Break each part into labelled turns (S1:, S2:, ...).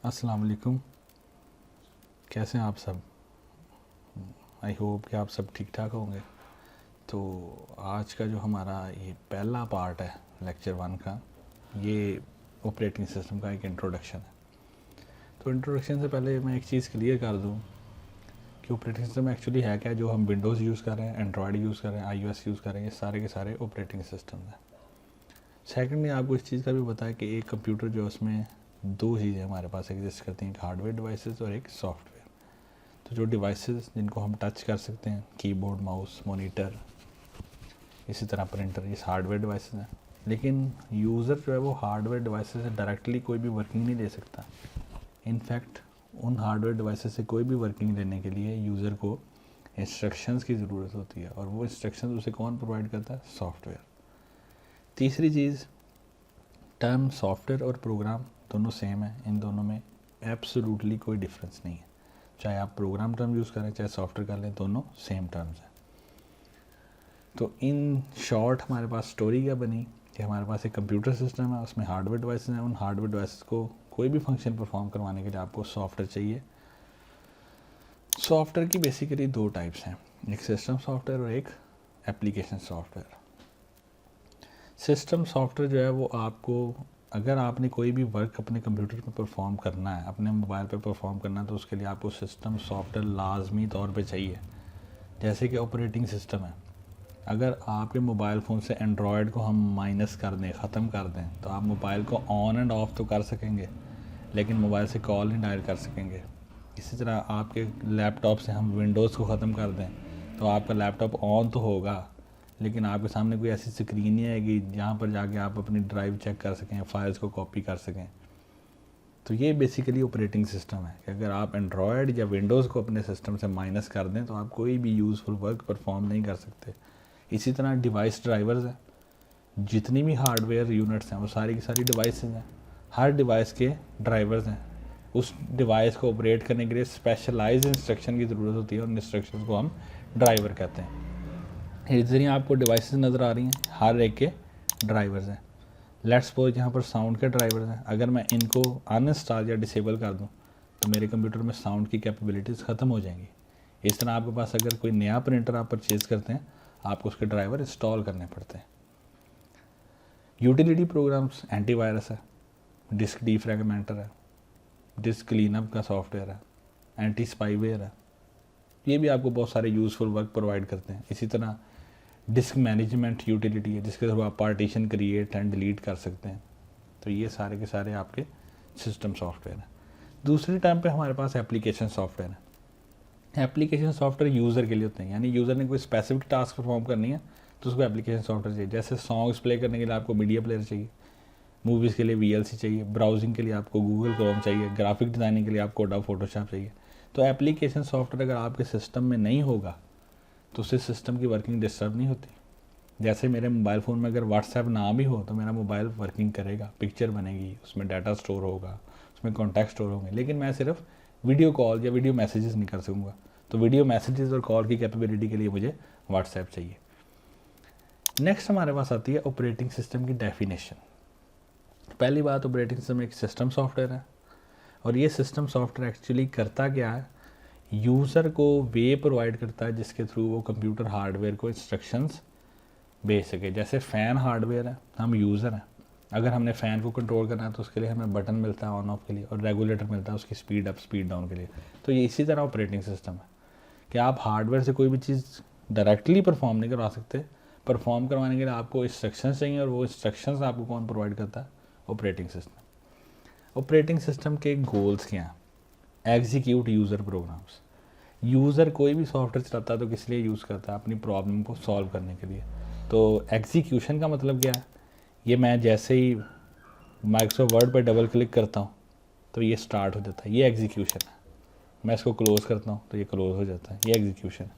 S1: अस्सलाम वालेकुम। कैसे हैं आप सब? आई होप कि आप सब ठीक ठाक होंगे। तो आज का जो हमारा ये पहला पार्ट है लेक्चर 1 का, ये ऑपरेटिंग सिस्टम का एक इंट्रोडक्शन है। तो इंट्रोडक्शन से पहले मैं एक चीज़ क्लियर कर दूं कि ऑपरेटिंग सिस्टम एक्चुअली है क्या। जो हम विंडोज़ यूज़ कर रहे हैं, एंड्रॉयड यूज़ कर रहे हैं, iOS यूज़ कर रहे हैं, ये सारे के सारे ऑपरेटिंग सिस्टम हैं। सेकेंडली आपको इस चीज़ का भी पता है कि एक कंप्यूटर जो उसमें दो चीज़ें हमारे पास एग्जिस्ट करती हैं, एक हार्डवेयर डिवाइसेस और एक सॉफ्टवेयर। तो जो डिवाइसेस जिनको हम टच कर सकते हैं, कीबोर्ड, माउस, मॉनिटर, इसी तरह प्रिंटर, ये हार्डवेयर डिवाइसेस हैं। लेकिन यूज़र जो है वो हार्डवेयर डिवाइसेस से डायरेक्टली कोई भी वर्किंग नहीं ले सकता। इनफैक्ट उन हार्डवेयर डिवाइसेस से कोई भी वर्किंग लेने के लिए यूज़र को इंस्ट्रक्शंस की ज़रूरत होती है, और वो इंस्ट्रक्शंस उसे कौन प्रोवाइड करता है? सॉफ्टवेयर। तीसरी चीज़, टर्म सॉफ्टवेयर और प्रोग्राम दोनों सेम है, इन दोनों में एब्सोल्युटली कोई डिफरेंस नहीं है। चाहे आप प्रोग्राम टर्म यूज़ करें चाहे सॉफ्टवेयर कर लें, दोनों सेम टर्म्स हैं। तो इन शॉर्ट हमारे पास स्टोरी क्या बनी कि हमारे पास एक कंप्यूटर सिस्टम है, उसमें हार्डवेयर डिवाइसेस हैं। उन हार्डवेयर डिवाइसेस को कोई भी फंक्शन परफॉर्म करवाने के लिए आपको सॉफ्टवेयर चाहिए। सॉफ्टवेयर की बेसिकली दो टाइप्स हैं, एक सिस्टम सॉफ्टवेयर और एक एप्लीकेशन सॉफ्टवेयर। सिस्टम सॉफ्टवेयर जो है वो आपको, अगर आपने कोई भी वर्क अपने कंप्यूटर पर परफॉर्म करना है, अपने मोबाइल पर परफॉर्म करना है, तो उसके लिए आपको सिस्टम सॉफ्टवेयर लाजमी तौर पे चाहिए। जैसे कि ऑपरेटिंग सिस्टम है, अगर आपके मोबाइल फ़ोन से एंड्रॉयड को हम माइनस कर दें, ख़त्म कर दें, तो आप मोबाइल को ऑन एंड ऑफ तो कर सकेंगे, लेकिन मोबाइल से कॉल नहीं डायल कर सकेंगे। इसी तरह आपके लैपटॉप से हम विंडोज़ को ख़त्म कर दें, तो आपका लैपटॉप ऑन तो होगा, लेकिन आपके सामने कोई ऐसी स्क्रीन नहीं आएगी जहाँ पर जाके आप अपनी ड्राइव चेक कर सकें, फाइल्स को कॉपी कर सकें। तो ये बेसिकली ऑपरेटिंग सिस्टम है कि अगर आप एंड्रॉयड या विंडोज़ को अपने सिस्टम से माइनस कर दें तो आप कोई भी यूज़फुल वर्क परफॉर्म नहीं कर सकते। इसी तरह डिवाइस ड्राइवर्स हैं, जितनी भी हार्डवेयर यूनिट्स हैं वो सारी की सारी डिवाइसेज हैं। हर डिवाइस के ड्राइवर्स हैं। उस डिवाइस को ऑपरेट करने के लिए स्पेशलाइज इंस्ट्रक्शन की ज़रूरत होती है, और इंस्ट्रक्शन को हम ड्राइवर कहते हैं। इधर ही आपको डिवाइसेस नज़र आ रही हैं, हर एक के ड्राइवर्स हैं। लेट्स सपोज यहाँ पर साउंड के ड्राइवर्स हैं, अगर मैं इनको अनइंस्टॉल या डिसेबल कर दूँ तो मेरे कंप्यूटर में साउंड की कैपेबिलिटीज़ ख़त्म हो जाएंगी। इस तरह आपके पास अगर कोई नया प्रिंटर आप परचेज़ करते हैं, आपको उसके ड्राइवर इंस्टॉल करने पड़ते हैं। यूटिलिटी प्रोग्राम्स, एंटीवायरस है, डिस्क डीफ्रैगमेंटर है, डिस्क क्लीनअप का सॉफ्टवेयर है, एंटी स्पाईवेयर है, ये भी आपको बहुत सारे यूज़फुल वर्क प्रोवाइड करते हैं। इसी तरह डिस्क मैनेजमेंट यूटिलिटी है, जिसके थ्रू आप पार्टीशन क्रिएट एंड डिलीट कर सकते हैं। तो ये सारे के सारे आपके सिस्टम सॉफ्टवेयर हैं। दूसरे टाइम पे हमारे पास एप्लीकेशन सॉफ्टवेयर है। एप्लीकेशन सॉफ्टवेयर यूज़र के लिए होते हैं, यानी यूज़र ने कोई स्पेसिफिक टास्क परफॉर्म करनी है तो उसको एप्लीकेशन सॉफ्टवेयर चाहिए। जैसे सॉन्ग्स प्ले करने के लिए आपको मीडिया प्लेयर चाहिए, मूवीज़ के लिए VLC चाहिए, ब्राउजिंग के लिए आपको गूगल क्रोम चाहिए, ग्राफिक डिज़ाइनिंग के लिए आपको एडोब फोटोशॉप चाहिए। तो एप्लीकेशन सॉफ्टवेयर अगर आपके सिस्टम में नहीं होगा तो उससे सिस्टम की वर्किंग डिस्टर्ब नहीं होती। जैसे मेरे मोबाइल फ़ोन में अगर व्हाट्सएप ना भी हो तो मेरा मोबाइल वर्किंग करेगा, पिक्चर बनेगी, उसमें डाटा स्टोर होगा, उसमें कॉन्टैक्ट स्टोर होंगे, लेकिन मैं सिर्फ वीडियो कॉल या वीडियो मैसेजेस नहीं कर सकूँगा। तो वीडियो मैसेजेस और कॉल की कैपेबिलिटी के लिए मुझे व्हाट्सएप चाहिए। नेक्स्ट हमारे पास आती है ऑपरेटिंग सिस्टम की डेफिनेशन। पहली बात, ऑपरेटिंग सिस्टम एक सिस्टम सॉफ्टवेयर है, और ये सिस्टम सॉफ्टवेयर एक्चुअली करता क्या है, यूज़र को वे प्रोवाइड करता है जिसके थ्रू वो कंप्यूटर हार्डवेयर को इंस्ट्रक्शंस भेज सके। जैसे फ़ैन हार्डवेयर है, हम यूज़र हैं, अगर हमने फ़ैन को कंट्रोल करना है तो उसके लिए हमें बटन मिलता है ऑन ऑफ के लिए, और रेगुलेटर मिलता है उसकी स्पीड अप स्पीड डाउन के लिए। तो ये इसी तरह ऑपरेटिंग सिस्टम है कि आप हार्डवेयर से कोई भी चीज़ डायरेक्टली परफॉर्म नहीं करवा सकते। परफॉर्म करवाने के लिए आपको इंस्ट्रक्शंस चाहिए, और वो इंस्ट्रक्शंस आपको कौन प्रोवाइड करता है? Operating system. ऑपरेटिंग सिस्टम के गोल्स क्या हैं? Execute user programmes. यूज़र कोई भी सॉफ्टवेयर चलाता है तो किस लिए यूज़ करता है? अपनी प्रॉब्लम को सॉल्व करने के लिए। तो एग्जीक्यूशन का मतलब क्या है? ये मैं जैसे ही माइक्रोसॉफ्ट वर्ड पर डबल क्लिक करता हूँ तो ये स्टार्ट हो जाता है, ये एग्जीक्यूशन है। मैं इसको क्लोज़ करता हूँ तो ये क्लोज़ हो जाता है, ये एग्जीक्यूशन है।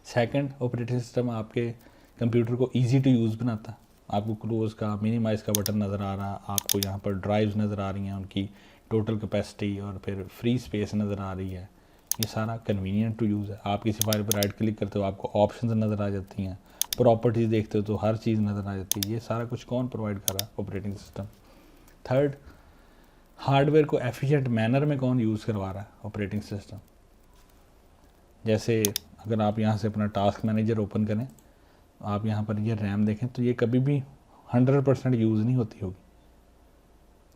S1: सेकंड, ऑपरेटिंग सिस्टम आपके कंप्यूटर को ईजी टू यूज़ बनाता है। आपको क्लोज़ का, मिनिमाइज़ का बटन नज़र आ रहा है, आपको यहाँ पर ड्राइव्स नज़र आ रही हैं, उनकी टोटल कैपेसिटी, और फिर फ्री स्पेस नज़र आ रही है। ये सारा कन्वीनियंट टू यूज़ है। आप किसी फाइल पर राइट क्लिक करते हो, आपको ऑप्शंस नज़र आ जाती हैं, प्रॉपर्टीज़ देखते हो तो हर चीज़ नज़र आ जाती है। ये सारा कुछ कौन प्रोवाइड कर रहा है? Operating system. थर्ड, हार्डवेयर को एफिशिएंट मैनर में कौन यूज़ करवा रहा है? Operating system. जैसे अगर आप यहाँ से अपना टास्क मैनेजर ओपन करें, आप यहाँ पर ये रैम देखें तो ये कभी भी 100% यूज़ नहीं होती होगी।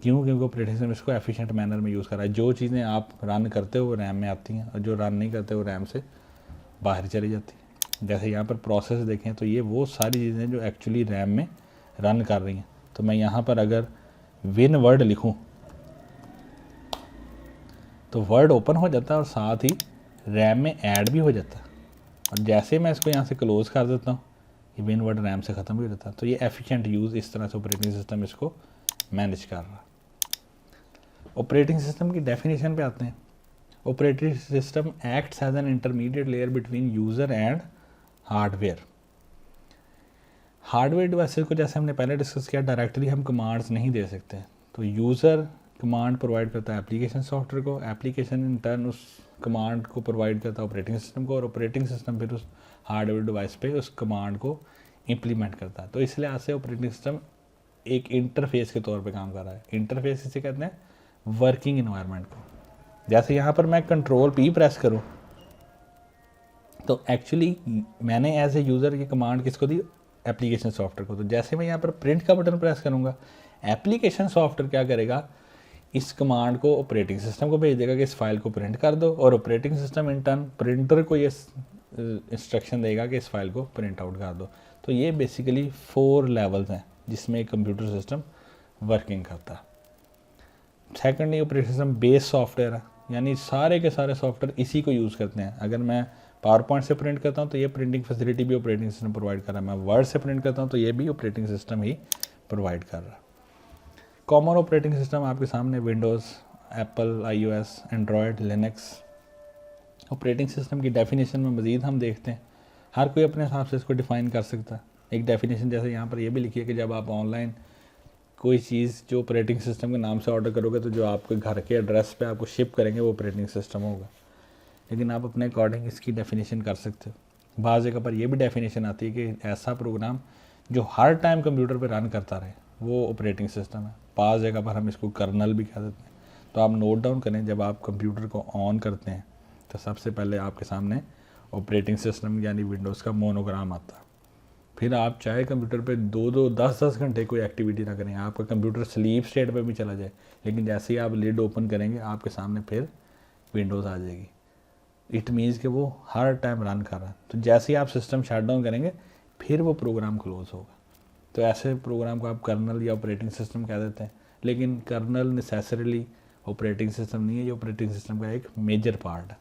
S1: क्यों? क्योंकि ऑपरेटिंग सिस्टम इसको एफिशिएंट मैनर में यूज़ कर रहा है। जो चीज़ें आप रन करते हो वो रैम में आती हैं और जो रन नहीं करते वो रैम से बाहर चली जाती हैं। जैसे यहाँ पर प्रोसेस देखें तो ये वो सारी चीज़ें जो एक्चुअली रैम में रन कर रही हैं। तो मैं यहाँ पर अगर विन वर्ड लिखूँ तो वर्ड ओपन हो जाता है और साथ ही रैम में ऐड भी हो जाता है। और जैसे मैं इसको यहाँ से क्लोज़ कर देता हूँ, ये विन वर्ड रैम से ख़त्म हो जाता है। तो ये एफिशिएंट यूज़ इस तरह से ऑपरेटिंग सिस्टम इसको मैनेज कर रहा है। ऑपरेटिंग सिस्टम की डेफिनेशन पे आते हैं। Operating system acts as an intermediate layer between user and hardware. Hardware devices को जैसे हमने पहले डिस्कस किया, डायरेक्टली हम कमांड्स नहीं दे सकते। तो यूज़र कमांड प्रोवाइड करता है एप्लीकेशन सॉफ्टवेयर को, एप्लीकेशन इन टर्न उस कमांड को प्रोवाइड करता है ऑपरेटिंग सिस्टम को, और ऑपरेटिंग सिस्टम फिर उस हार्डवेयर डिवाइस पे उस कमांड को इम्प्लीमेंट करता है। तो इस लिहाज से ऑपरेटिंग सिस्टम एक इंटरफेस के तौर पे काम कर रहा है। इंटरफेस इसे कहते हैं वर्किंग इन्वायरमेंट को। जैसे यहाँ पर मैं कंट्रोल पी प्रेस करूँ तो एक्चुअली मैंने एज ए यूज़र ये कमांड किसको दी? एप्लीकेशन सॉफ्टवेयर को। तो जैसे मैं यहाँ पर प्रिंट का बटन प्रेस करूँगा, एप्लीकेशन सॉफ्टवेयर क्या करेगा? इस कमांड को ऑपरेटिंग सिस्टम को भेज देगा कि इस फाइल को प्रिंट कर दो, और operating system in turn printer को ये इंस्ट्रक्शन देगा कि इस फाइल को प्रिंट आउट कर दो। तो ये बेसिकली 4 लेवल्स हैं जिसमें एक कंप्यूटर सिस्टम वर्किंग करता है। Secondly operating system base software है, यानी सारे के सारे सॉफ्टवेयर इसी को यूज़ करते हैं। अगर मैं पावर पॉइंट से प्रिंट करता हूँ तो ये प्रिंटिंग फैसिलिटी भी ऑपरेटिंग सिस्टम प्रोवाइड कर रहा है। मैं वर्ड से प्रिंट करता हूँ तो ये भी ऑपरेटिंग सिस्टम ही प्रोवाइड कर रहा है। कॉमन ऑपरेटिंग सिस्टम आपके सामने Windows, Apple, iOS, Android, Linux. Operating system की डेफिनेशन में मज़ीद हम देखते हैं, हर कोई अपने हिसाब से इसको डिफ़ाइन कर सकता है। एक डेफिनेशन जैसे यहाँ पर ये भी लिखी है कि जब आप ऑनलाइन कोई चीज़ जो ऑपरेटिंग सिस्टम के नाम से ऑर्डर करोगे तो जो आपके घर के एड्रेस पे आपको शिप करेंगे वो ऑपरेटिंग सिस्टम होगा। लेकिन आप अपने अकॉर्डिंग इसकी डेफिनेशन कर सकते हो। बाज़ जगह पर यह भी डेफिनेशन आती है कि ऐसा प्रोग्राम जो हर टाइम कंप्यूटर पर रन करता रहे वो ऑपरेटिंग सिस्टम है। बाज़ जगह पर हम इसको कर्नल भी कह देते हैं। तो आप नोट डाउन करें, जब आप कंप्यूटर को ऑन करते हैं तो सबसे पहले आपके सामने ऑपरेटिंग सिस्टम यानी विंडोज़ का मोनोग्राम आता है। फिर आप चाहे कंप्यूटर पे 2-2, 10-10 घंटे कोई एक्टिविटी ना करें, आपका कंप्यूटर स्लीप स्टेट पे भी चला जाए, लेकिन जैसे ही आप लिड ओपन करेंगे आपके सामने फिर विंडोज़ आ जाएगी। इट मीन्स कि वो हर टाइम रन कर रहा है। तो जैसे ही आप सिस्टम शट डाउन करेंगे फिर वो प्रोग्राम क्लोज होगा। तो ऐसे प्रोग्राम को आप कर्नल या ऑपरेटिंग सिस्टम कह देते हैं, लेकिन कर्नल नेसेसरीली ऑपरेटिंग सिस्टम नहीं है, ये ऑपरेटिंग सिस्टम का एक मेजर पार्ट है।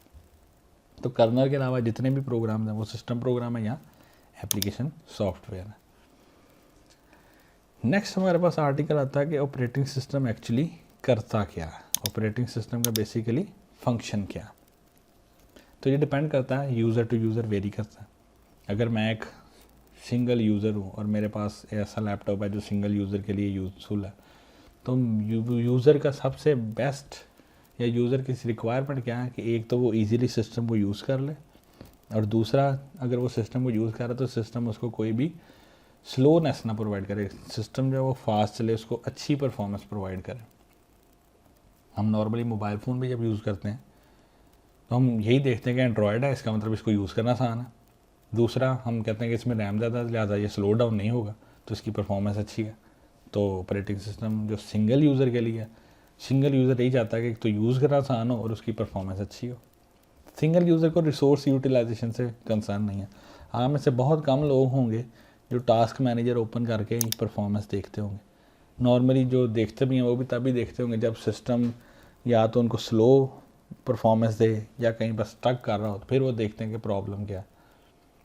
S1: तो कर्नल के अलावा जितने भी प्रोग्राम हैं वो सिस्टम प्रोग्राम है या एप्लीकेशन सॉफ्टवेयर है। नेक्स्ट हमारे पास आर्टिकल आता है कि ऑपरेटिंग सिस्टम एक्चुअली करता क्या है, ऑपरेटिंग सिस्टम का बेसिकली फंक्शन क्या। तो ये डिपेंड करता है, यूज़र टू यूज़र वेरी करता है। अगर मैं एक सिंगल यूज़र हूँ और मेरे पास ऐसा लैपटॉप है जो सिंगल यूज़र के लिए यूज़फुल है, तो यूज़र का सबसे बेस्ट या यूज़र की रिक्वायरमेंट क्या है कि एक तो वो इजीली सिस्टम को यूज़ कर ले, और दूसरा अगर वो सिस्टम को यूज़ कर रहा है तो सिस्टम उसको कोई भी स्लोनेस ना प्रोवाइड करे। सिस्टम जो है वो फास्ट चले, उसको अच्छी परफॉर्मेंस प्रोवाइड करे। हम नॉर्मली मोबाइल फ़ोन भी जब यूज़ करते हैं तो हम यही देखते हैं कि एंड्रॉयड है, इसका मतलब इसको यूज़ करना आसान है। दूसरा हम कहते हैं कि इसमें रैम ज़्यादा लिहाजा ये स्लो डाउन नहीं होगा, तो इसकी परफॉर्मेंस अच्छी है। तो ऑपरेटिंग सिस्टम जो सिंगल यूज़र के लिए है, सिंगल यूज़र यही चाहता है कि तो यूज़ करना आसान हो और उसकी परफॉर्मेंस अच्छी हो। सिंगल यूज़र को रिसोर्स यूटिलाइजेशन से कंसर्न नहीं है। हाँ, में से बहुत कम लोग होंगे जो टास्क मैनेजर ओपन करके ही परफॉर्मेंस देखते होंगे। नॉर्मली जो देखते भी हैं वो भी तभी देखते होंगे जब सिस्टम या तो उनको स्लो परफॉर्मेंस दे या कहीं पर स्टक कर रहा हो, तो फिर वो देखते हैं कि प्रॉब्लम क्या है।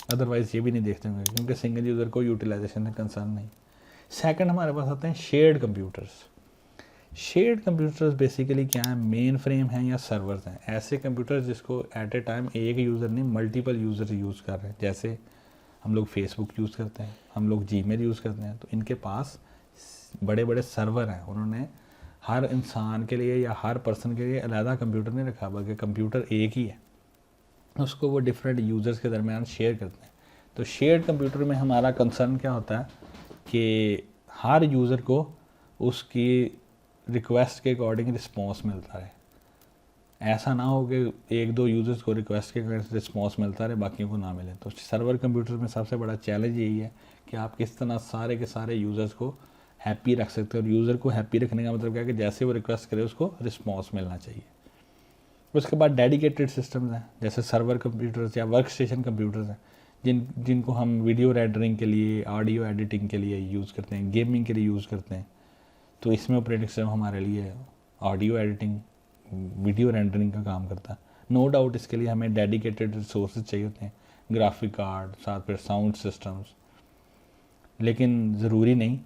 S1: अदरवाइज़ ये भी नहीं देखते होंगे क्योंकि सिंगल यूज़र को यूटिलाइजेशन से कंसर्न नहीं। सेकंड हमारे पास आते हैं shared computers. Shared computers basically क्या है, मेन फ्रेम हैं या सर्वर्स हैं। ऐसे कंप्यूटर्स जिसको एट ए टाइम एक यूज़र नहीं मल्टीपल यूज़र यूज़ कर रहे हैं। जैसे हम लोग फेसबुक यूज़ करते हैं, हम लोग जीमेल यूज़ करते हैं, तो इनके पास बड़े बड़े सर्वर हैं। उन्होंने हर इंसान के लिए या हर पर्सन के लिए अलहदा कंप्यूटर नहीं रखा, बल्कि कंप्यूटर एक ही है, उसको वो डिफरेंट यूज़र्स के दरमियान शेयर करते हैं। तो शेयर्ड कंप्यूटर में हमारा कंसर्न क्या होता है कि हर यूज़र को उसकी रिक्वेस्ट के अकॉर्डिंग रिस्पॉन्स मिलता रहे। ऐसा ना हो कि एक दो यूज़र्स को रिक्वेस्ट के रिस्पॉन्स मिलता रहे, बाकियों को ना मिले। तो सर्वर कंप्यूटर में सबसे बड़ा चैलेंज यही है कि आप किस तरह सारे के सारे यूज़र्स को हैप्पी रख सकते हैं। और यूज़र को हैप्पी रखने का मतलब क्या है कि जैसे वो रिक्वेस्ट करे उसको रिस्पॉन्स मिलना चाहिए। उसके बाद डेडिकेटेड सिस्टम्स हैं, जैसे सर्वर कंप्यूटर्स या वर्क स्टेशन कंप्यूटर्स हैं, जिनको हम वीडियो रेंडरिंग के लिए, ऑडियो एडिटिंग के लिए यूज़ करते हैं, गेमिंग के लिए यूज़ करते हैं। तो इसमें ऑपरेटिंग सिस्टम हमारे लिए ऑडियो एडिटिंग, वीडियो रेंडरिंग का काम करता है। नो डाउट इसके लिए हमें डेडिकेटेड रिसोर्सेज चाहिए होते हैं, ग्राफिक कार्ड, साथ फिर साउंड सिस्टम्स। लेकिन ज़रूरी नहीं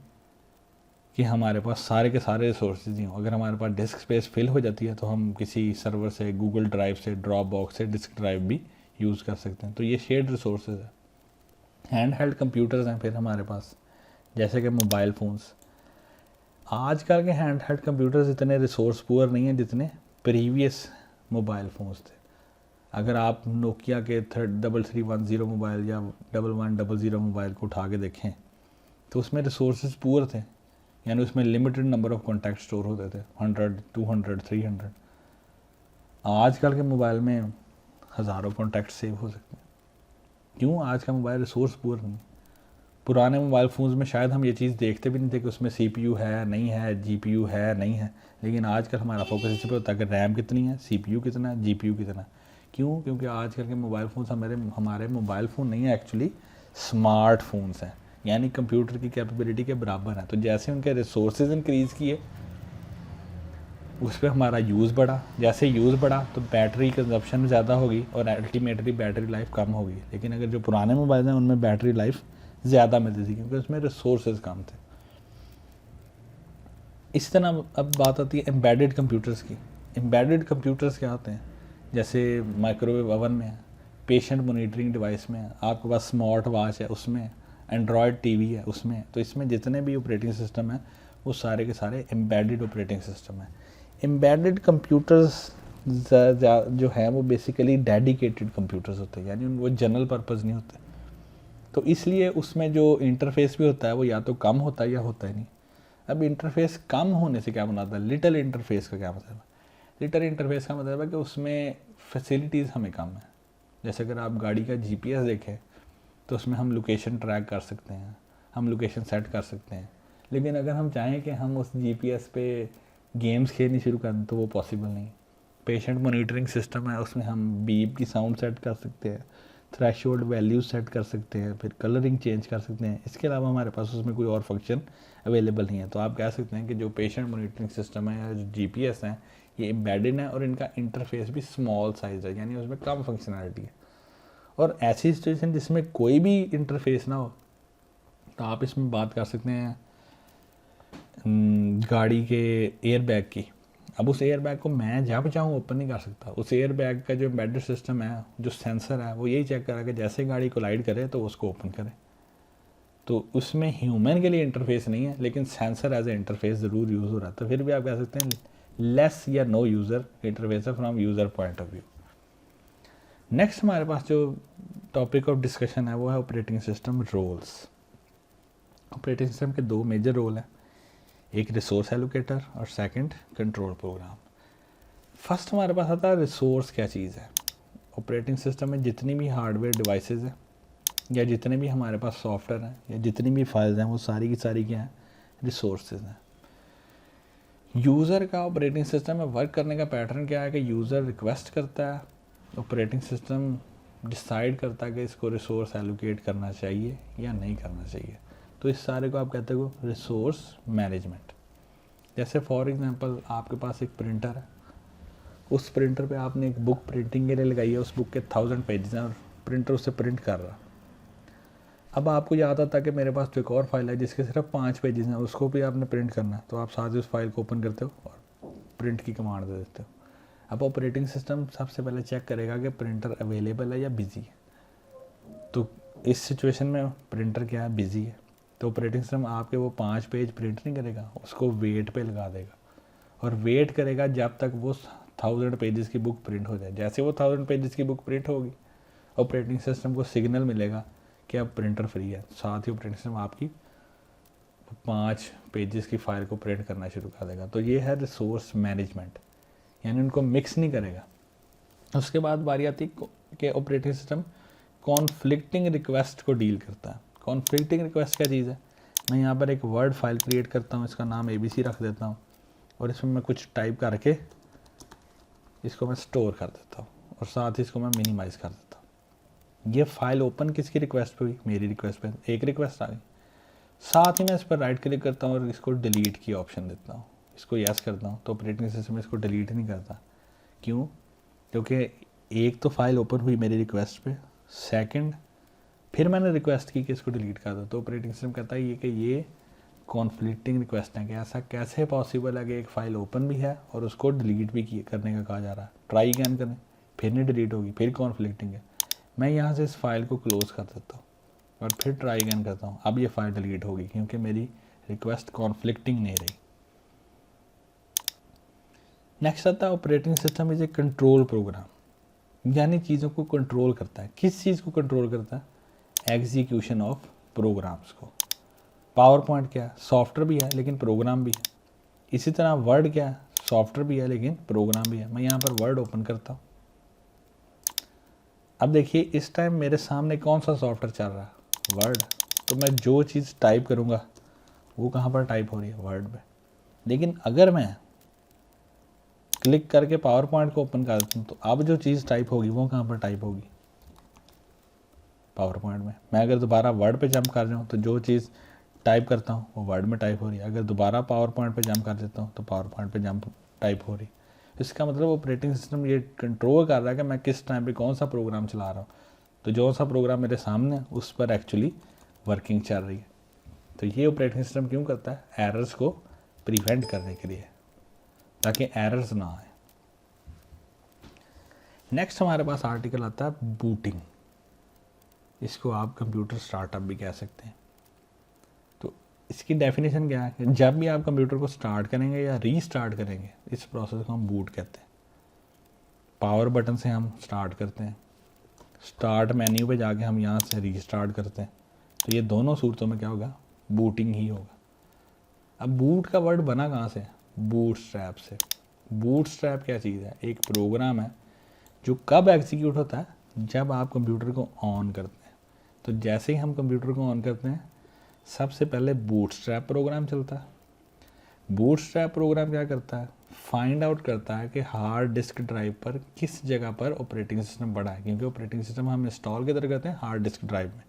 S1: कि हमारे पास सारे के सारे रिसोर्सेज ही हों। अगर हमारे पास डिस्क स्पेस फिल हो जाती है तो हम किसी सर्वर से, गूगल ड्राइव से, ड्रॉप बॉक्स से डिस्क ड्राइव भी यूज़ कर सकते हैं। तो ये शेयर्ड रिसोर्सेज है। हैंड हेल्ड कंप्यूटर्स हैं फिर हमारे पास, जैसे कि मोबाइल फ़ोन्स। आजकल के हैंड हेल्ड कंप्यूटर्स इतने रिसोर्स पुअर नहीं हैं जितने प्रीवियस मोबाइल फ़ोन्स थे। अगर आप नोकिया के 3310 मोबाइल या 1100 मोबाइल को उठा के देखें तो उसमें रिसोर्सेज पुअर थे, यानी उसमें limited number of contact store होते थे, 100, 200, 300। आजकल के मोबाइल में हज़ारों कॉन्टैक्ट सेव हो सकते हैं। क्यों? आज का मोबाइल रिसोर्स पुअर नहीं। पुराने मोबाइल फ़ोन्स में शायद हम ये चीज़ देखते भी नहीं थे कि उसमें CPU है नहीं है, GPU है नहीं है। लेकिन आजकल हमारा फोकस इस पर होता है कि रैम कितनी है, CPU कितना है, GPU कितना। क्यों? क्योंकि आजकल के मोबाइल फ़ोन्स हमारे मोबाइल फ़ोन नहीं है, एक्चुअली स्मार्टफोन्स हैं, यानी कंप्यूटर की कैपेबिलिटी के बराबर है। तो जैसे उनके रिसोर्सेज इंक्रीज़ किए, उस पर हमारा यूज़ बढ़ा। जैसे यूज़ बढ़ा तो बैटरी कंजप्शन ज़्यादा होगी और अल्टीमेटली बैटरी लाइफ कम होगी। लेकिन अगर जो पुराने मोबाइल हैं उनमें बैटरी लाइफ ज़्यादा मिलती थी क्योंकि उसमें रिसोर्सेज कम थे। इस तरह अब बात आती है एम्बेडेड कंप्यूटर्स की। एम्बेडेड कंप्यूटर्स क्या होते हैं? जैसे माइक्रोवेव ओवन में है, पेशेंट मोनिटरिंग डिवाइस में है, आपके पास स्मार्ट वॉच है उसमें, एंड्रॉयड TV है उसमें। तो इसमें जितने भी ऑपरेटिंग सिस्टम हैं वो सारे के सारे एम्बेडेड ऑपरेटिंग सिस्टम हैं। एम्बेडेड कंप्यूटर्स जो है वो बेसिकली डेडिकेटेड कंप्यूटर्स होते हैं, यानी वो जनरल पर्पज़ नहीं होते। तो इसलिए उसमें जो इंटरफेस भी होता है वो या तो कम होता है या होता ही नहीं। अब इंटरफेस कम होने से क्या बनाता है? लिटिल इंटरफेस का क्या मतलब है? लिटिल इंटरफेस का मतलब है कि उसमें फैसिलिटीज़ हमें कम है। जैसे अगर आप गाड़ी का GPS देखें तो उसमें हम लोकेशन ट्रैक कर सकते हैं, हम लोकेशन सेट कर सकते हैं। लेकिन अगर हम चाहें कि हम उस GPS पे गेम्स खेलनी शुरू कर दें तो वो पॉसिबल नहीं। पेशेंट मोनिटरिंग सिस्टम है, उसमें हम बीप की साउंड सेट कर सकते हैं, थ्रेशोल्ड वैल्यूज सेट कर सकते हैं, फिर कलरिंग चेंज कर सकते हैं। इसके अलावा हमारे पास उसमें कोई और फंक्शन अवेलेबल नहीं है। तो आप कह सकते हैं कि जो पेशेंट मोनिटरिंग सिस्टम है या जो GPS हैं ये एम्बेडेड है और इनका इंटरफेस भी स्मॉल साइज़ है, यानी उसमें कम फंक्शनैलिटी है। और ऐसी सिचुएशन जिसमें कोई भी इंटरफेस ना हो तो आप इसमें बात कर सकते हैं गाड़ी के एयरबैग की। अब उस एयरबैग को मैं जब चाहूँ ओपन नहीं कर सकता। उस एयरबैग का जो एम्बेडेड सिस्टम है, जो सेंसर है, वो यही चेक करा कि जैसे गाड़ी कोलाइड करे तो उसको ओपन करे। तो उसमें ह्यूमन के लिए इंटरफेस नहीं है, लेकिन सेंसर एज ए इंटरफेस ज़रूर यूज़ हो रहा है। तो फिर भी आप कह सकते हैं लेस या नो यूज़र इंटरफेस है from user point of view. Next हमारे पास जो टॉपिक ऑफ डिस्कशन है वो है operating system roles. Operating system के दो मेजर रोल हैं, एक रिसोर्स एलोकेटर और सेकंड कंट्रोल प्रोग्राम। फर्स्ट हमारे पास आता है रिसोर्स क्या चीज़ है। ऑपरेटिंग सिस्टम में जितनी भी हार्डवेयर डिवाइसेस हैं या जितने भी हमारे पास सॉफ्टवेयर हैं या जितनी भी फाइल्स हैं वो सारी की सारी क्या हैं? रिसोर्सेज हैं। यूज़र का ऑपरेटिंग सिस्टम में वर्क करने का पैटर्न क्या है कि यूज़र रिक्वेस्ट करता है, ऑपरेटिंग सिस्टम डिसाइड करता है कि इसको रिसोर्स एलोकेट करना चाहिए या नहीं करना चाहिए। तो इस सारे को आप कहते हो रिसोर्स मैनेजमेंट। जैसे फॉर एग्जांपल आपके पास एक प्रिंटर है, उस प्रिंटर पे आपने एक बुक प्रिंटिंग के लिए लगाई है, उस बुक के 1000 पेजेस हैं और प्रिंटर उससे प्रिंट कर रहा। अब आपको याद आता है कि मेरे पास तो एक और फाइल है जिसके सिर्फ 5 पेजेस हैं, उसको भी आपने प्रिंट करना है। तो आप साथ ही उस फाइल को ओपन करते हो और प्रिंट की कमांड दे देते हो। अब ऑपरेटिंग सिस्टम सबसे पहले चेक करेगा कि प्रिंटर अवेलेबल है या बिजी है। तो इस सिचुएशन में प्रिंटर क्या है? बिजी है। तो ऑपरेटिंग सिस्टम आपके वो 5 पेज प्रिंट नहीं करेगा, उसको वेट पे लगा देगा और वेट करेगा जब तक वो 1000 पेजेस की बुक प्रिंट हो जाए। जैसे वो 1000 पेजेस की बुक प्रिंट होगी, ऑपरेटिंग सिस्टम को सिग्नल मिलेगा कि अब प्रिंटर फ्री है। साथ ही ऑपरेटिंग सिस्टम आपकी 5 पेजेस की फ़ाइल को प्रिंट करना शुरू कर देगा। तो ये है रिसोर्स मैनेजमेंट, यानी उनको मिक्स नहीं करेगा। उसके बाद बारी आती है कि ऑपरेटिंग सिस्टम कॉन्फ्लिक्टिंग रिक्वेस्ट को डील करता है। कॉन्फ्लिक्टिंग रिक्वेस्ट क्या चीज़ है? मैं यहाँ पर एक वर्ड फाइल क्रिएट करता हूँ, इसका नाम ABC रख देता हूँ और इसमें मैं कुछ टाइप करके इसको मैं स्टोर कर देता हूँ और साथ ही इसको मैं मिनिमाइज़ कर देता हूँ। ये फाइल ओपन किसकी रिक्वेस्ट पे हुई? मेरी रिक्वेस्ट पे एक रिक्वेस्ट आ गई। साथ ही मैं इस पर राइट क्लिक करता हूँ और इसको डिलीट की ऑप्शन देता हूँ, इसको यस करता हूँ, तो ऑपरेटिंग सिस्टम इसको डिलीट नहीं करता। क्यों? क्योंकि एक तो फाइल ओपन हुई मेरी रिक्वेस्ट पे, सेकंड फिर मैंने रिक्वेस्ट की कि इसको डिलीट कर दो, तो ऑपरेटिंग सिस्टम कहता है कि ये कॉन्फ्लिक्टिंग रिक्वेस्ट है कि ऐसा कैसे पॉसिबल है कि एक फ़ाइल ओपन भी है और उसको डिलीट भी करने का कहा जा रहा है। ट्राई अगैन करें, फिर नहीं डिलीट होगी, फिर कॉन्फ्लिक्टिंग है। मैं यहाँ से इस फाइल को क्लोज़ कर देता हूँ और फिर ट्राई अगैन करता हूँ। अब ये फाइल डिलीट होगी क्योंकि मेरी रिक्वेस्ट कॉन्फ्लिक्टिंग नहीं रही। नेक्स्ट आता है operating system is a control program, यानी चीज़ों को कंट्रोल करता है। किस चीज़ को कंट्रोल करता है? एग्जीक्यूशन ऑफ प्रोग्राम्स को। पावर पॉइंट क्या है? सॉफ्टवेयर भी है लेकिन प्रोग्राम भी है। इसी तरह वर्ड क्या है? सॉफ्टवेयर भी है लेकिन प्रोग्राम भी है। मैं यहाँ पर वर्ड ओपन करता हूँ। अब देखिए इस टाइम मेरे सामने कौन सा सॉफ्टवेयर चल रहा है? वर्ड। तो मैं जो चीज़ टाइप करूँगा वो कहाँ पर टाइप हो रही है? वर्ड में। लेकिन अगर मैं क्लिक करके पावर पॉइंट को ओपन कर देता हूँ तो अब जो चीज़ टाइप होगी वो कहाँ पर टाइप होगी? पावर पॉइंट में। मैं अगर दोबारा वर्ड पे जंप कर रहा हूँ तो जो चीज़ टाइप करता हूँ वो वर्ड में टाइप हो रही है। अगर दोबारा पावर पॉइंट पे जंप कर देता हूँ तो पावर पॉइंट पे जंप टाइप हो रही है। इसका मतलब ऑपरेटिंग सिस्टम ये कंट्रोल कर रहा है कि मैं किस टाइम पे कौन सा प्रोग्राम चला रहा हूँ। तो जो सा प्रोग्राम मेरे सामने है उस पर एक्चुअली वर्किंग चल रही है। तो ये ऑपरेटिंग सिस्टम क्यों करता है? एरर्स को प्रिवेंट करने के लिए, ताकि एरर्स ना आए। नेक्स्ट हमारे पास आर्टिकल आता है बूटिंग। इसको आप कंप्यूटर स्टार्टअप भी कह सकते हैं। तो इसकी डेफिनेशन क्या है? जब भी आप कंप्यूटर को स्टार्ट करेंगे या रीस्टार्ट करेंगे, इस प्रोसेस को हम बूट कहते हैं। पावर बटन से हम स्टार्ट करते हैं, स्टार्ट मेन्यू पे जाके हम यहाँ से रीस्टार्ट करते हैं। तो ये दोनों सूरतों में क्या होगा? बूटिंग ही होगा। अब बूट का वर्ड बना कहाँ से? बूटस्ट्रैप से। बूटस्ट्रैप क्या चीज़ है? एक प्रोग्राम है जो कब एग्जीक्यूट होता है? जब आप कंप्यूटर को ऑन करते हैं। तो जैसे ही हम कंप्यूटर को ऑन करते हैं सबसे पहले बूटस्ट्रैप प्रोग्राम चलता है। बूटस्ट्रैप प्रोग्राम क्या करता है? फाइंड आउट करता है कि हार्ड डिस्क ड्राइव पर किस जगह पर ऑपरेटिंग सिस्टम पड़ा है, क्योंकि ऑपरेटिंग सिस्टम हम इंस्टॉल किधर करते हैं? हार्ड डिस्क ड्राइव में।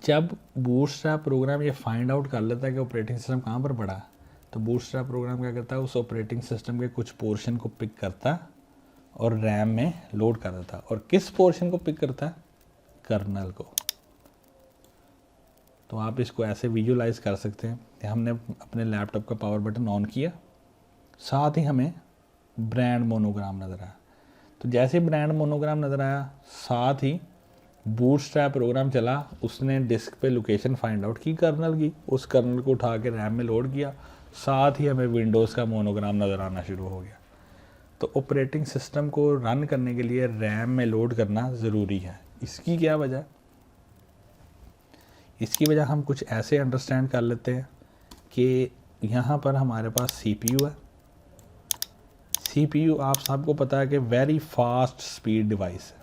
S1: जब बूटस्ट्रैप प्रोग्राम ये फाइंड आउट कर लेता है कि ऑपरेटिंग सिस्टम कहाँ पर पड़ा है, तो बूटस्ट्रैप प्रोग्राम क्या करता है? उस ऑपरेटिंग सिस्टम के कुछ पोर्शन को पिक करता है और रैम में लोड कर देता है। और किस पोर्शन को पिक करता है? कर्नल को। तो आप इसको ऐसे विजुलाइज कर सकते हैं कि हमने अपने लैपटॉप का पावर बटन ऑन किया, साथ ही हमें ब्रांड मोनोग्राम नज़र आया। तो जैसे ब्रांड मोनोग्राम नज़र आया, साथ ही बूटस्ट्रैप प्रोग्राम चला, उसने डिस्क पे लोकेशन फाइंड आउट की कर्नल की, उस कर्नल को उठा के रैम में लोड किया, साथ ही हमें विंडोज़ का मोनोग्राम नज़र आना शुरू हो गया। तो ऑपरेटिंग सिस्टम को रन करने के लिए रैम में लोड करना ज़रूरी है। इसकी क्या वजह? इसकी वजह हम कुछ ऐसे अंडरस्टैंड कर लेते हैं कि यहाँ पर हमारे पास CPU है। CPU आप सबको पता है कि वेरी फास्ट स्पीड डिवाइस है,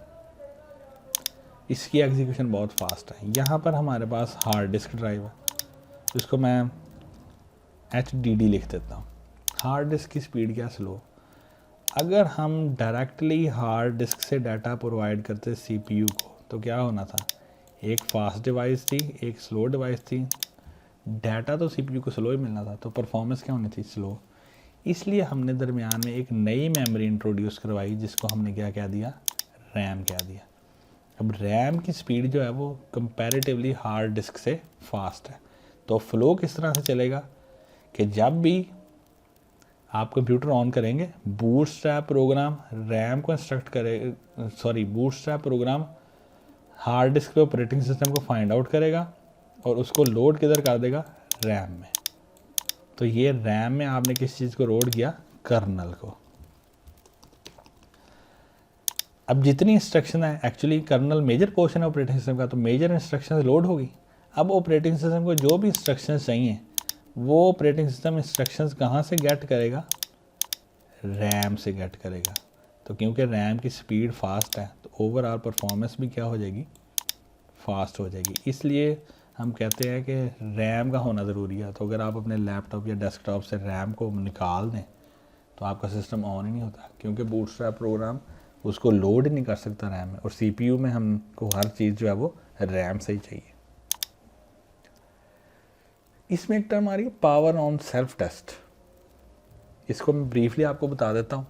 S1: इसकी एग्जीक्यूशन बहुत फास्ट है। यहाँ पर हमारे पास हार्ड डिस्क ड्राइव है, इसको मैं HDD लिख देता हूँ। हार्ड डिस्क की स्पीड क्या? स्लो। अगर हम डायरेक्टली हार्ड डिस्क से डाटा प्रोवाइड करते CPU को तो क्या होना था? एक फास्ट डिवाइस थी, एक स्लो डिवाइस थी। डाटा तो CPU को स्लो ही मिलना था, तो परफॉर्मेंस क्या होनी थी? स्लो। इसलिए हमने दरमियान में एक नई मेमोरी इंट्रोड्यूस करवाई जिसको हमने क्या कह दिया? रैम कह दिया। अब रैम की स्पीड जो है वो कंपैरेटिवली हार्ड डिस्क से फास्ट है। तो फ्लो किस तरह से चलेगा कि जब भी आप कंप्यूटर ऑन करेंगे, बूटस्ट्रैप प्रोग्राम रैम को इंस्ट्रक्ट करेगा, बूटस्ट्रैप प्रोग्राम हार्ड डिस्क पे ऑपरेटिंग सिस्टम को फाइंड आउट करेगा और उसको लोड किधर कर देगा? रैम में। तो ये रैम में आपने किस चीज़ को लोड किया? कर्नल को। अब जितनी इंस्ट्रक्शन है, एक्चुअली कर्नल मेजर पोर्शन है ऑपरेटिंग सिस्टम का, तो मेजर इंस्ट्रक्शन लोड होगी। अब ऑपरेटिंग सिस्टम को जो भी इंस्ट्रक्शंस चाहिए वो ऑपरेटिंग सिस्टम इंस्ट्रक्शंस कहाँ से गेट करेगा, रैम से गेट करेगा। तो क्योंकि रैम की स्पीड फास्ट है तो ओवरऑल परफॉर्मेंस भी क्या हो जाएगी, फास्ट हो जाएगी। इसलिए हम कहते हैं कि रैम का होना ज़रूरी है। तो अगर आप अपने लैपटॉप या डेस्कटॉप से रैम को निकाल दें तो आपका सिस्टम ऑन ही नहीं होता, क्योंकि बूटस्ट्रैप प्रोग्राम उसको लोड ही नहीं कर सकता रैम में। और सीपीयू में हमको हर चीज़ जो है वो रैम से ही चाहिए। इसमें एक टर्म आ रही है पावर ऑन सेल्फ टेस्ट। इसको मैं ब्रीफली आपको बता देता हूँ।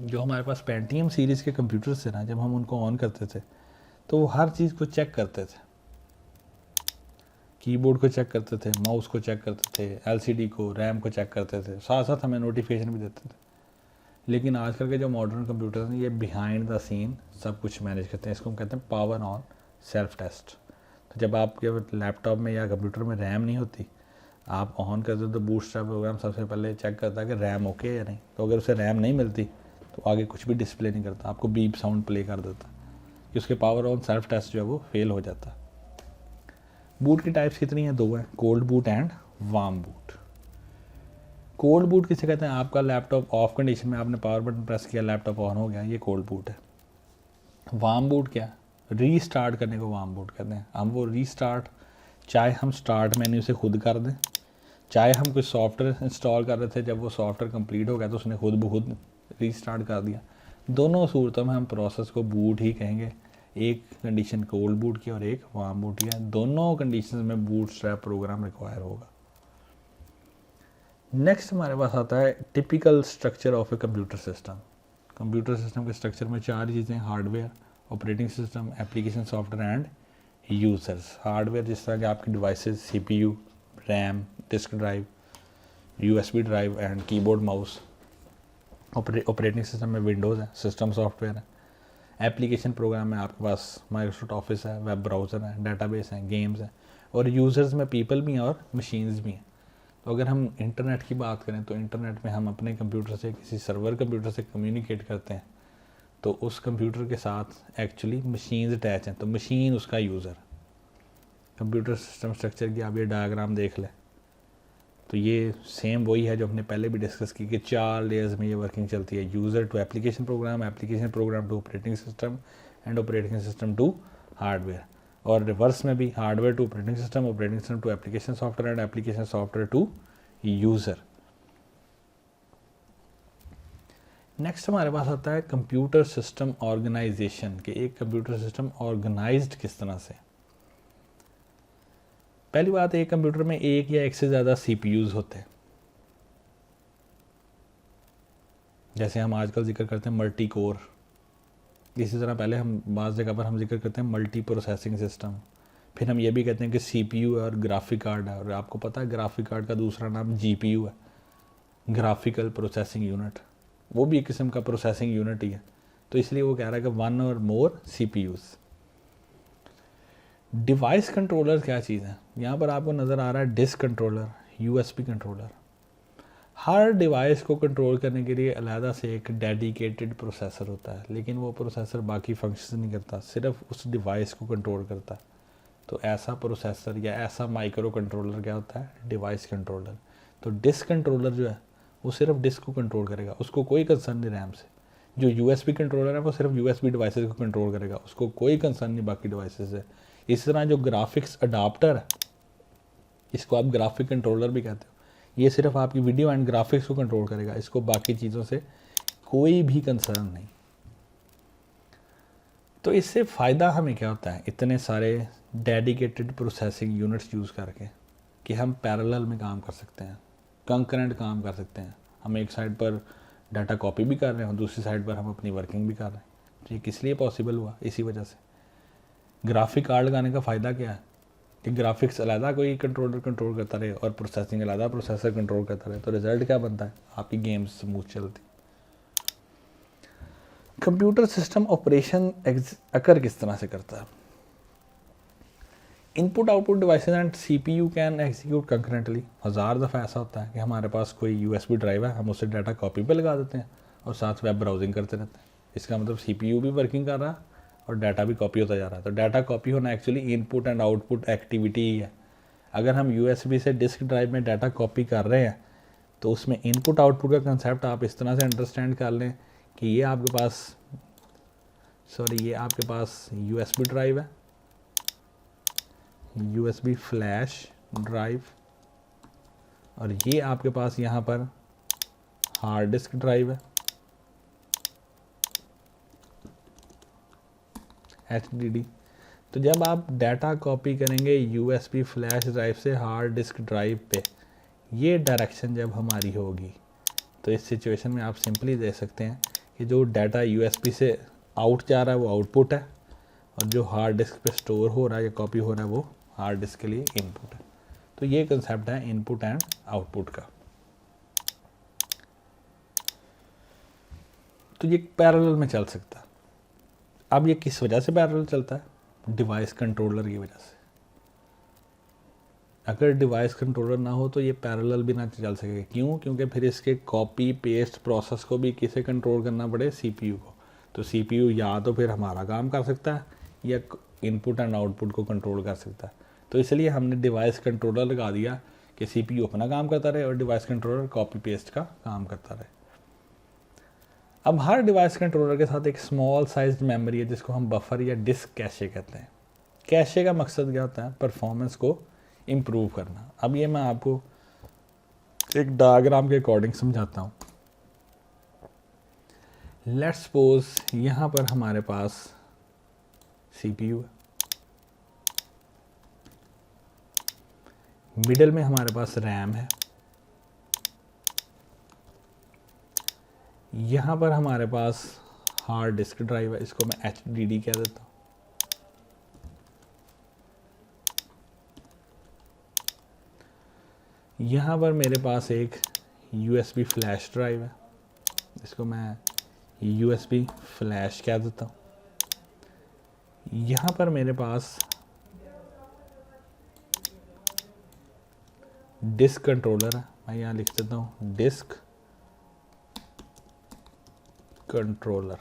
S1: जो हमारे पास पेंटियम सीरीज़ के कंप्यूटर्स थे ना, जब हम उनको ऑन करते थे तो वो हर चीज़ को चेक करते थे, कीबोर्ड को चेक करते थे, माउस को चेक करते थे, एलसीडी को, रैम को चेक करते थे, साथ साथ हमें नोटिफिकेशन भी देते थे। लेकिन आजकल के जो मॉडर्न कंप्यूटर हैं ये बिहाइंड द सीन सब कुछ मैनेज करते हैं। इसको हम कहते हैं पावर ऑन सेल्फ टेस्ट। तो जब आपके लैपटॉप में या कंप्यूटर में रैम नहीं होती, आप ऑन करते हो तो बूटस्ट्रैप प्रोग्राम सबसे पहले चेक करता है कि रैम ओके है या नहीं। तो अगर उसे रैम नहीं मिलती तो आगे कुछ भी डिस्प्ले नहीं करता, आपको बीप साउंड प्ले कर देता कि उसके पावर ऑन सेल्फ टेस्ट जो है वो फेल हो जाता। बूट की टाइप्स कितनी हैं, 2 हैं, cold boot and warm boot. Cold boot किसे कहते हैं, आपका लैपटॉप ऑफ कंडीशन में आपने पावर बटन प्रेस किया, लैपटॉप ऑन हो गया, ये कोल्ड बूट है। वार्म बूट क्या, रीस्टार्ट करने को वार्म बूट कहते हैं। हम वो रीस्टार्ट चाहे हम स्टार्ट मेन्यू से खुद कर दें, चाहे हम कोई सॉफ्टवेयर इंस्टॉल कर रहे थे, जब वो सॉफ्टवेयर कंप्लीट हो गया तो उसने खुद ब खुद रीस्टार्ट कर दिया। दोनों सूरतों में हम प्रोसेस को बूट ही कहेंगे। एक कंडीशन कोल्ड बूट की और एक वार्म बूट की है। दोनों कंडीशन में बूटस्ट्रैप प्रोग्राम रिक्वायर होगा। नेक्स्ट हमारे पास आता है typical structure of a computer system. Computer system के स्ट्रक्चर में 4 चीज़ें, hardware, operating system, application software and users. Hardware जिस तरह के आपकी devices, CPU, RAM, disk drive, USB drive and keyboard mouse. Operating system में विंडोज़ है, सिस्टम सॉफ्टवेयर है। एप्लीकेशन प्रोग्राम में आपके पास माइक्रोसॉफ्ट ऑफिस है, वेब ब्राउज़र है, डेटाबेस है, गेम्स हैं। और यूज़र्स में पीपल भी हैं और मशीन्स भी हैं। तो अगर हम इंटरनेट की बात करें तो इंटरनेट में हम अपने कंप्यूटर से किसी सर्वर कंप्यूटर से कम्युनिकेट करते हैं, तो उस कंप्यूटर के साथ एक्चुअली मशीन्स अटैच हैं, तो मशीन उसका यूज़र। कंप्यूटर सिस्टम स्ट्रक्चर की आप ये डायग्राम देख लें तो ये सेम वही है जो हमने पहले भी डिस्कस की कि 4 लेयर्स में ये वर्किंग चलती है। User to application program to operating system and operating system to hardware. और रिवर्स में भी hardware to operating system to application software and application software to user. Next हमारे पास आता है कंप्यूटर सिस्टम ऑर्गेनाइजेशन, कि एक कंप्यूटर सिस्टम ऑर्गेनाइज्ड किस तरह से। पहली बात, एक कंप्यूटर में एक या एक से ज़्यादा सीपीयूज़ होते हैं। जैसे हम आजकल जिक्र करते हैं मल्टी कोर, इसी तरह पहले हम बाज़ जगह पर हम जिक्र करते हैं मल्टी प्रोसेसिंग सिस्टम। फिर हम ये भी कहते हैं कि सीपीयू और ग्राफिक कार्ड है। और आपको पता है ग्राफिक कार्ड का दूसरा नाम जीपीयू है, ग्राफिकल प्रोसेसिंग यूनिट। वो भी एक किस्म का प्रोसेसिंग यूनिट ही है। तो इसलिए वो कह रहा है कि 1 और मोर सीपीयूज़। डिवाइस कंट्रोलर क्या चीज़ है, यहाँ पर आपको नज़र आ रहा है डिस्क कंट्रोलर, यूएसबी कंट्रोलर। हर डिवाइस को कंट्रोल करने के लिए अलहदा से एक डेडिकेटेड प्रोसेसर होता है, लेकिन वो प्रोसेसर बाकी फंक्शन नहीं करता, सिर्फ उस डिवाइस को कंट्रोल करता है। तो ऐसा प्रोसेसर या ऐसा माइक्रो कंट्रोलर क्या होता है, डिवाइस कंट्रोलर। तो डिस्क कंट्रोलर जो है वो सिर्फ डिस्क को कंट्रोल करेगा, उसको कोई कंसर्न नहीं रैम से। जो यूएसबी कंट्रोलर है वो सिर्फ यूएसबी डिवाइसेस को कंट्रोल करेगा, उसको कोई कंसर्न नहीं बाकी डिवाइसेस से। इस तरह जो ग्राफिक्स अडाप्टर है, इसको आप ग्राफिक कंट्रोलर भी कहते हो, ये सिर्फ आपकी वीडियो एंड ग्राफिक्स को कंट्रोल करेगा, इसको बाकी चीज़ों से कोई भी कंसर्न नहीं। तो इससे फ़ायदा हमें क्या होता है, इतने सारे डेडिकेटेड प्रोसेसिंग यूनिट्स यूज़ करके, कि हम पैरेलल में काम कर सकते हैं, कंकरेंट काम कर सकते हैं। हम एक साइड पर डाटा कॉपी भी कर रहे हैं और दूसरी साइड पर हम अपनी वर्किंग भी कर रहे हैं। तो ये किस लिए पॉसिबल हुआ, इसी वजह से। ग्राफिक कार्ड लगाने का फ़ायदा क्या है कि ग्राफिक्स अलहदा कोई कंट्रोलर कंट्रोल करता रहे और प्रोसेसिंग अलहदा प्रोसेसर कंट्रोल करता रहे, तो रिजल्ट क्या बनता है, आपकी गेम्स स्मूथ चलती। कंप्यूटर सिस्टम ऑपरेशन अकर किस तरह से करता है। Input output devices and CPU can execute concurrently. 1000 दफ़ा ऐसा होता है कि हमारे पास कोई यूएसबी ड्राइव है, हम उससे डाटा कॉपी पे लगा देते हैं और साथ वेब ब्राउजिंग करते रहते हैं। इसका मतलब सीपीयू भी वर्किंग कर रहा है और डाटा भी कॉपी होता जा रहा है। तो डाटा कॉपी होना actually input and output activity ही है। अगर हम यूएसबी से डिस्क ड्राइव में डाटा कॉपी कर रहे हैं तो उसमें इनपुट आउटपुट का कंसेप्ट आप इस तरह से अंडरस्टैंड कर लें कि ये आपके पास यूएसबी ड्राइव है, यूएसबी फ्लैश ड्राइव, और ये आपके पास यहाँ पर हार्ड डिस्क ड्राइव है, HDD। तो जब आप डाटा कॉपी करेंगे यूएसबी फ्लैश ड्राइव से हार्ड डिस्क ड्राइव पे, ये डायरेक्शन जब हमारी होगी तो इस सिचुएशन में आप सिंपली दे सकते हैं कि जो डाटा यूएसबी से आउट जा रहा है वो आउटपुट है, और जो हार्ड डिस्क पे स्टोर हो रहा है या कॉपी हो रहा है वो हार्ड डिस्क के लिए इनपुट है। तो ये कंसेप्ट है इनपुट एंड आउटपुट का। तो ये पैरेलल में चल सकता है। अब ये किस वजह से पैरेलल चलता है? डिवाइस कंट्रोलर की वजह से। अगर डिवाइस कंट्रोलर ना हो तो ये पैरेलल भी ना चल सके। क्यों? क्योंकि फिर इसके कॉपी पेस्ट प्रोसेस को भी किसे कंट्रोल करना पड़े? CPU को। तो CPU या तो फिर हमारा काम कर सकता है या इनपुट एंड आउटपुट को कंट्रोल कर सकता है। तो इसलिए हमने डिवाइस कंट्रोलर लगा दिया कि CPU अपना काम करता रहे और डिवाइस कंट्रोलर कॉपी पेस्ट का काम करता रहे। अब हर डिवाइस कंट्रोलर के साथ एक स्मॉल साइज्ड मेमोरी है जिसको हम बफर या डिस्क कैशे कहते हैं। कैशे का मकसद क्या होता है? परफॉर्मेंस को इम्प्रूव करना। अब ये मैं आपको एक डायग्राम के अकॉर्डिंग समझाता हूँ। लेट्स सपोज यहाँ पर हमारे पास CPU है, मिडिल में हमारे पास रैम है, यहाँ पर हमारे पास हार्ड डिस्क ड्राइव है, इसको मैं HDD कह देता हूँ। यहाँ पर मेरे पास एक USB फ्लैश ड्राइव है, इसको मैं USB फ्लैश कह देता हूँ। यहाँ पर मेरे पास डिस्क कंट्रोलर है, मैं यहाँ लिख देता हूँ डिस्क कंट्रोलर,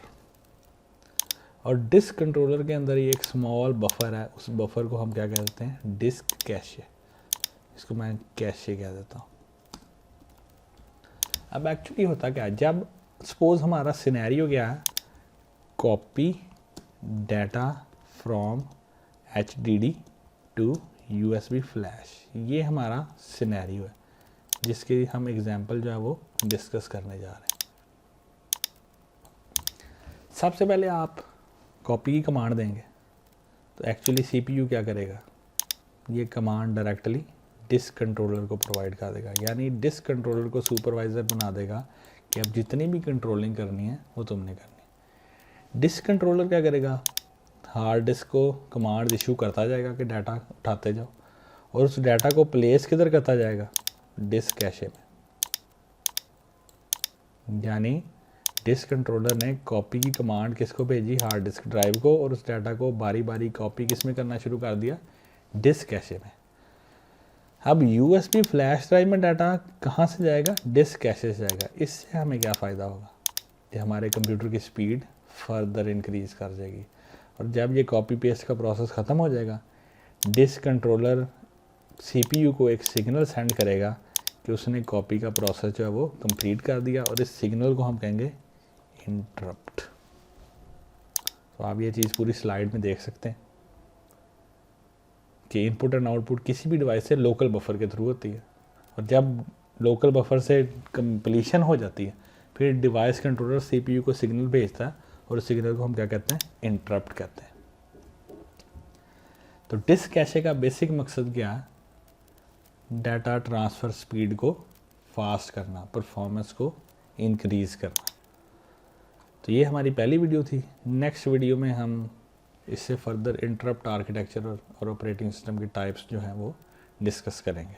S1: और डिस्क कंट्रोलर के अंदर ही एक स्मॉल बफर है, उस बफर को हम क्या कहते हैं? Disk cache. इसको मैं कैशे कह देता हूँ। अब एक्चुअली होता क्या है, जब सपोज हमारा सिनेरियो क्या है? Copy data from HDD to USB flash, ये हमारा सिनेरियो है जिसके हम एग्जांपल जो है वो डिस्कस करने जा रहे हैं। सबसे पहले आप कॉपी की कमांड देंगे तो एक्चुअली CPU क्या करेगा? ये कमांड डायरेक्टली डिस्क कंट्रोलर को प्रोवाइड कर देगा, यानी डिस्क कंट्रोलर को सुपरवाइज़र बना देगा कि अब जितनी भी कंट्रोलिंग करनी है वो तुमने करनी है। डिस्क कंट्रोलर क्या करेगा? हार्ड डिस्क को कमांड इशू करता जाएगा कि डाटा उठाते जाओ, और उस डाटा को प्लेस किधर करता जाएगा? डिस्क कैशे में। यानी डिस्क कंट्रोलर ने कॉपी की कमांड किसको भेजी? हार्ड डिस्क ड्राइव को, और उस डाटा को बारी बारी कॉपी किस में करना शुरू कर दिया? डिस्क कैशे में। अब USB फ्लैश ड्राइव में डाटा कहाँ से जाएगा? डिस्क कैशे से जाएगा। इससे हमें क्या फ़ायदा होगा? कि हमारे कंप्यूटर की स्पीड फर्दर इंक्रीज़ कर जाएगी, और जब ये कॉपी पेस्ट का प्रोसेस ख़त्म हो जाएगा, डिस्क कंट्रोलर CPU को एक सिग्नल सेंड करेगा कि उसने कॉपी का प्रोसेस जो है वो कंप्लीट कर दिया, और इस सिग्नल को हम कहेंगे इंटरप्ट। तो आप ये चीज़ पूरी स्लाइड में देख सकते हैं कि इनपुट एंड आउटपुट किसी भी डिवाइस से लोकल बफर के थ्रू होती है, और जब लोकल बफर से कंप्लीशन हो जाती है फिर डिवाइस कंट्रोलर CPU को सिग्नल भेजता है, और उस सिग्नल को हम क्या कहते हैं? इंटरप्ट कहते हैं। तो डिस्क कैशे का बेसिक मकसद क्या है? डाटा ट्रांसफ़र स्पीड को फास्ट करना, परफॉर्मेंस को इंक्रीज़ करना। तो ये हमारी पहली वीडियो थी। नेक्स्ट वीडियो में हम इससे फर्दर इंटरप्ट आर्किटेक्चर और ऑपरेटिंग सिस्टम के टाइप्स जो हैं वो डिस्कस करेंगे।